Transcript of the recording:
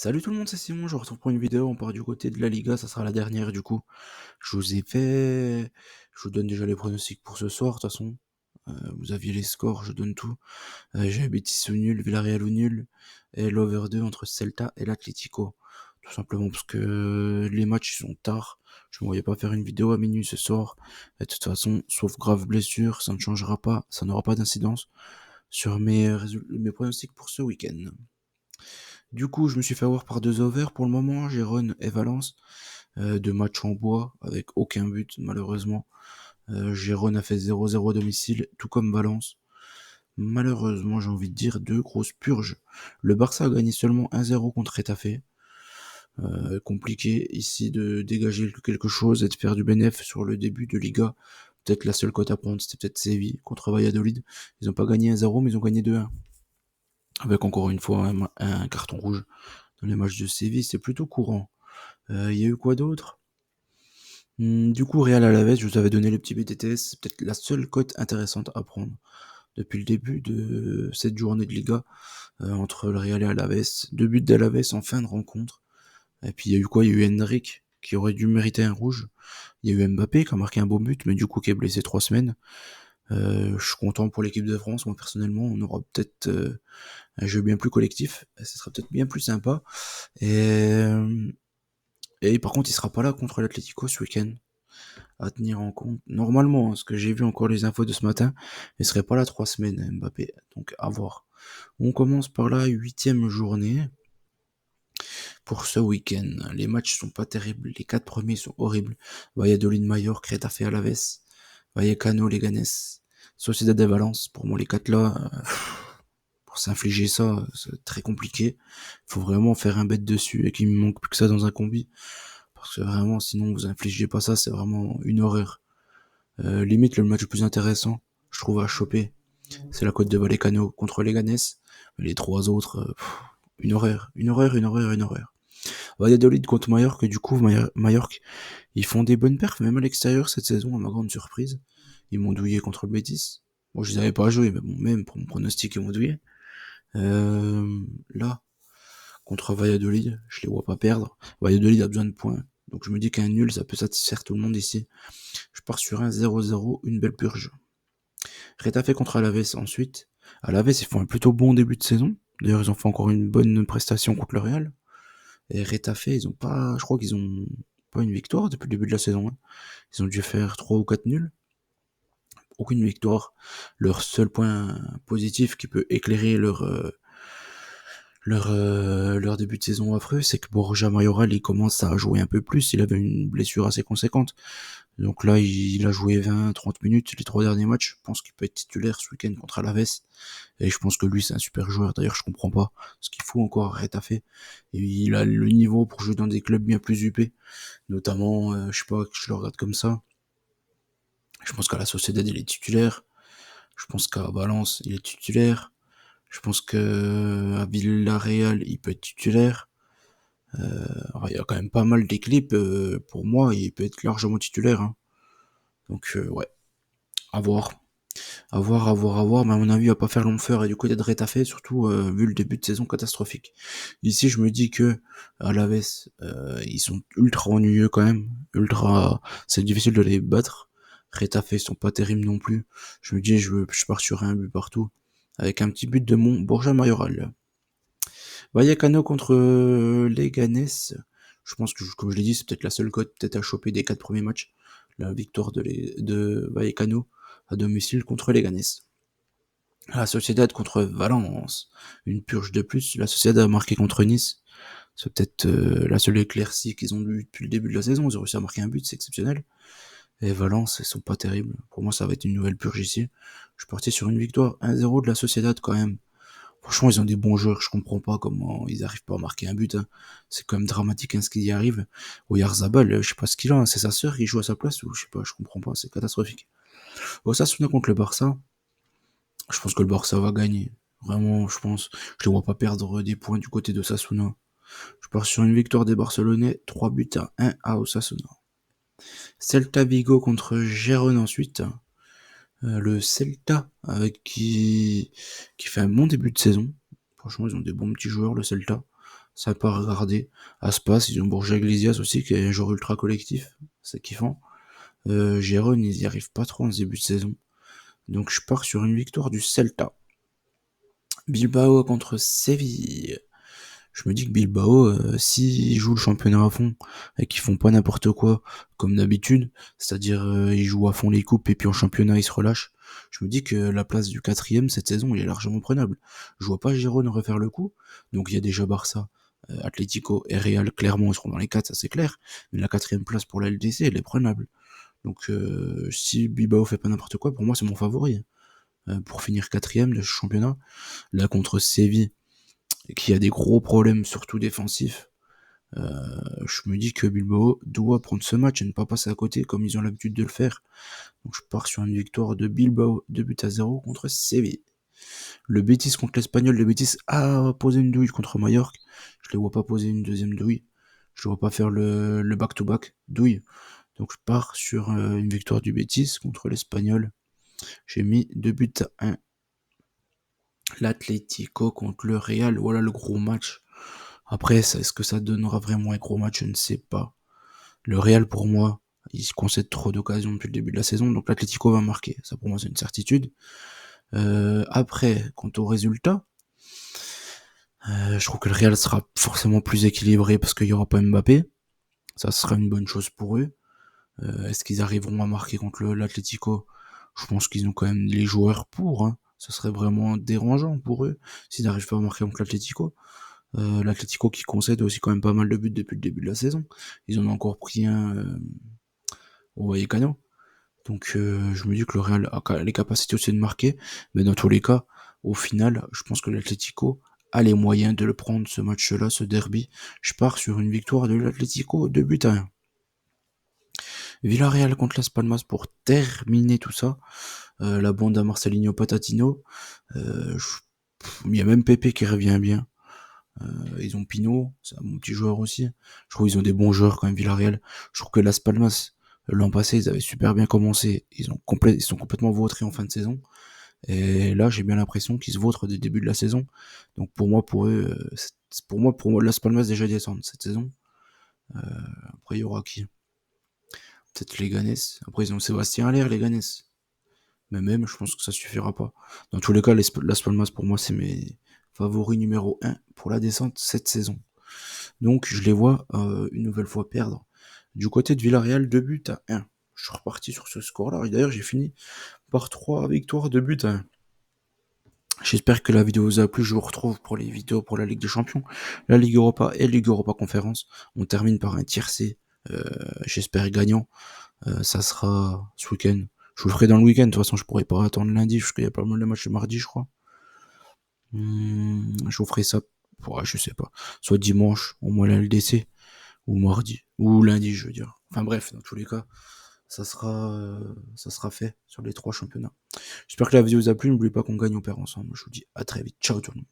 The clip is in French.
Salut tout le monde, c'est Simon, je vous retrouve pour une vidéo, on part du côté de la Liga, ça sera la dernière du coup. Je vous ai fait... Je vous donne déjà les pronostics pour ce soir, de toute façon. Vous aviez les scores, je donne tout. J'ai Betis au nul, Villarreal au nul, et l'over 2 entre Celta et l'Atlético. Tout simplement parce que les matchs sont tard, je ne voyais pas faire une vidéo à minuit ce soir. Et de toute façon, sauf grave blessure, ça ne changera pas, ça n'aura pas d'incidence sur mes pronostics pour ce week-end. Du coup, je me suis fait avoir par deux overs pour le moment, Gérone et Valence. Deux matchs en bois avec aucun but malheureusement. Gérone a fait 0-0 à domicile, tout comme Valence. Malheureusement, j'ai envie de dire deux grosses purges. Le Barça a gagné seulement 1-0 contre Retafe. Compliqué ici de dégager quelque chose et de faire du bénéf sur le début de Liga. Peut-être la seule cote à prendre, c'était peut-être Séville contre Valladolid. Ils n'ont pas gagné 1-0, mais ils ont gagné 2-1. Avec encore une fois un carton rouge dans les matchs de Séville, c'est plutôt courant. Il y a eu quoi d'autre? Du coup, Real Alaves, je vous avais donné le petit BTTS, c'est peut-être la seule cote intéressante à prendre depuis le début de cette journée de Liga entre le Real et Alaves. Deux buts d'Alaves en fin de rencontre. Et puis il y a eu quoi? Il y a eu Henrik qui aurait dû mériter un rouge. Il y a eu Mbappé qui a marqué un beau but, mais du coup qui est blessé 3 semaines. Je suis content pour l'équipe de France. Moi personnellement, on aura peut-être un jeu bien plus collectif. Et ce sera peut-être bien plus sympa. Et, euh, et par contre, il sera pas là contre l'Atlético ce week-end. À tenir en compte. Normalement, ce que j'ai vu encore les infos de ce matin, il serait pas là 3 semaines, Mbappé. Donc à voir. On commence par la huitième journée pour ce week-end. Les matchs sont pas terribles. Les quatre premiers sont horribles. Valladolid, Mallorca, Retafe, Alaves, Vallecano, Leganés, Sociedad de Valence. Pour moi, les quatre là, pour s'infliger ça, c'est très compliqué. Il faut vraiment faire un bet dessus et qu'il me manque plus que ça dans un combi. Parce que vraiment, sinon vous infligez pas ça, c'est vraiment une horreur. Limite, le match le plus intéressant, je trouve, à choper, c'est la côte de Vallecano contre Leganés. Les trois autres, une horreur, une horreur, une horreur, une horreur. Valladolid contre Mallorca, du coup, Mallorca, ils font des bonnes perfs, même à l'extérieur cette saison, à ma grande surprise. Ils m'ont douillé contre le Betis. Bon, je les avais pas joués, mais bon, même pour mon pronostic, ils m'ont douillé. Là, contre Valladolid, je les vois pas perdre. Valladolid a besoin de points. Donc je me dis qu'un nul, ça peut satisfaire tout le monde ici. Je pars sur un 0-0, une belle purge. Retafe contre Alaves ensuite. Alaves, ils font un plutôt bon début de saison. D'ailleurs, ils ont fait encore une bonne prestation contre le Real. Et Retafe, ils ont pas, je crois qu'ils ont pas une victoire depuis le début de la saison. Hein. Ils ont dû faire 3 ou 4 nuls. Aucune victoire. Leur seul point positif qui peut éclairer leur début de saison affreux, c'est que Borja Mayoral, il commence à jouer un peu plus. Il avait une blessure assez conséquente. Donc là, il a joué 20-30 minutes les 3 derniers matchs. Je pense qu'il peut être titulaire ce week-end contre Alaves. Et je pense que lui, c'est un super joueur. D'ailleurs, je comprends pas ce qu'il faut encore à Retafe. Et il a le niveau pour jouer dans des clubs bien plus huppés. Notamment, je sais pas, que je le regarde comme ça. Je pense qu'à la Sociedad, il est titulaire. Je pense qu'à Valence, il est titulaire. Je pense qu'à Villarreal, il peut être titulaire. Alors, il y a quand même pas mal d'équipes. Pour moi, il peut être largement titulaire. Hein. Donc, ouais, à voir. À voir, à voir, à voir, mais à mon avis, il va pas faire long feu et du côté de Retafe, surtout vu le début de saison catastrophique. Ici, je me dis que à Alaves, ils sont ultra ennuyeux quand même, ultra, c'est difficile de les battre. Retafe, ils sont pas terribles non plus. Je me dis, je pars sur un but partout, avec un petit but de mon Borja Mayoral. Vallecano contre Leganés. Je pense que, comme je l'ai dit, c'est peut-être la seule cote peut-être à choper des 4 premiers matchs. La victoire de Vallecano à domicile contre Leganés. La Sociedad contre Valence. Une purge de plus. La Sociedad a marqué contre Nice. C'est peut-être la seule éclaircie qu'ils ont eu depuis le début de la saison. Ils ont réussi à marquer un but, c'est exceptionnel. Et Valence, ils sont pas terribles. Pour moi, ça va être une nouvelle purge ici. Je suis parti sur une victoire 1-0 de la Sociedad quand même. Franchement, ils ont des bons joueurs. Je comprends pas comment ils arrivent pas à marquer un but. Hein. C'est quand même dramatique hein, ce qui y arrive. Oyarzabal, je sais pas ce qu'il a. Hein. C'est sa sœur qui joue à sa place ou je sais pas. Je comprends pas. C'est catastrophique. Osasuna contre le Barça. Je pense que le Barça va gagner. Vraiment, je pense. Je les vois pas perdre des points du côté de Sasuna. Je pars sur une victoire des Barcelonais, 3 buts à 1 à Osasuna. Celta Vigo contre Gérone ensuite. Le Celta qui fait un bon début de saison. Franchement, ils ont des bons petits joueurs, le Celta. sympa à regarder. Aspas, ils ont Borja Iglesias aussi, qui est un joueur ultra collectif, c'est kiffant. Gérone, ils y arrivent pas trop en ce début de saison. Donc je pars sur une victoire du Celta. Bilbao contre Séville. Je me dis que Bilbao, s'ils jouent le championnat à fond et qu'ils font pas n'importe quoi comme d'habitude, c'est-à-dire ils jouent à fond les coupes et puis en championnat ils se relâchent, je me dis que la place du quatrième cette saison il est largement prenable. Je vois pas Girona refaire le coup, donc il y a déjà Barça, Atlético et Real, clairement ils seront dans les quatre, ça c'est clair, mais la quatrième place pour la LDC elle est prenable. Donc si Bilbao fait pas n'importe quoi, pour moi c'est mon favori. Pour finir quatrième de ce championnat, là contre Séville, qui a des gros problèmes, surtout défensifs, je me dis que Bilbao doit prendre ce match et ne pas passer à côté comme ils ont l'habitude de le faire. Donc je pars sur une victoire de Bilbao 2-0 contre Séville. Le Betis contre l'Espagnol, le Betis a posé une douille contre Mallorca. Je les vois pas poser une deuxième douille. Je les vois pas faire le back-to-back douille. Donc je pars sur une victoire du Betis contre l'Espagnol. J'ai mis 2-1. L'Atlético contre le Real, voilà le gros match. Après, est-ce que ça donnera vraiment un gros match? Je ne sais pas. Le Real, pour moi, il se concède trop d'occasions depuis le début de la saison, donc l'Atlético va marquer. Ça, pour moi, c'est une certitude. Après, quant au résultat, je trouve que le Real sera forcément plus équilibré parce qu'il n'y aura pas Mbappé. Ça sera une bonne chose pour eux. Est-ce qu'ils arriveront à marquer contre l'Atlético? Je pense qu'ils ont quand même les joueurs pour. Hein. Ça serait vraiment dérangeant pour eux s'ils n'arrivent pas à marquer contre l'Atlético. L'Atlético qui concède aussi quand même pas mal de buts depuis le début de la saison. Ils en ont encore pris un au Vallecano. Donc je me dis que le Real a les capacités aussi de marquer, mais dans tous les cas, au final, je pense que l'Atlético a les moyens de le prendre ce match-là, ce derby. Je pars sur une victoire de l'Atlético 2-1. Villarreal contre Las Palmas pour terminer tout ça. La bande à Marcelinho Patatino. Il y a même Pepe qui revient bien. Ils ont Pino, c'est un bon petit joueur aussi. Je trouve qu'ils ont des bons joueurs quand même, Villarreal. Je trouve que Las Palmas, l'an passé, ils avaient super bien commencé. Ils sont complètement vautrés en fin de saison. Et là, j'ai bien l'impression qu'ils se vautrent dès le début de la saison. Donc pour eux, pour moi, Las Palmas déjà descendent cette saison. Après, il y aura qui? Peut-être les Ganes. Après, ils ont Sébastien Aller, les Ganes. Mais même, je pense que ça suffira pas. Dans tous les cas, Las Palmas, pour moi, c'est mes favoris numéro 1 pour la descente cette saison. Donc, je les vois une nouvelle fois perdre. Du côté de Villarreal, 2-1. Je suis reparti sur ce score-là. Et d'ailleurs, j'ai fini par 3 victoires, 2-1. J'espère que la vidéo vous a plu. Je vous retrouve pour les vidéos pour la Ligue des Champions, la Ligue Europa et la Ligue Europa Conférence. On termine par un tiercé. J'espère gagnant. Ça sera ce week-end. Je vous le ferai dans le week-end. De toute façon, je pourrais pas attendre lundi parce qu'il y a pas mal de matchs le mardi, je crois. Je vous ferai ça. Ouais, je sais pas. Soit dimanche, au moins la LDC, ou mardi, ou lundi, je veux dire. Enfin bref, dans tous les cas, ça sera fait sur les 3 championnats. J'espère que la vidéo vous a plu. N'oubliez pas qu'on gagne, on perd ensemble. Je vous dis à très vite. Ciao tout le monde.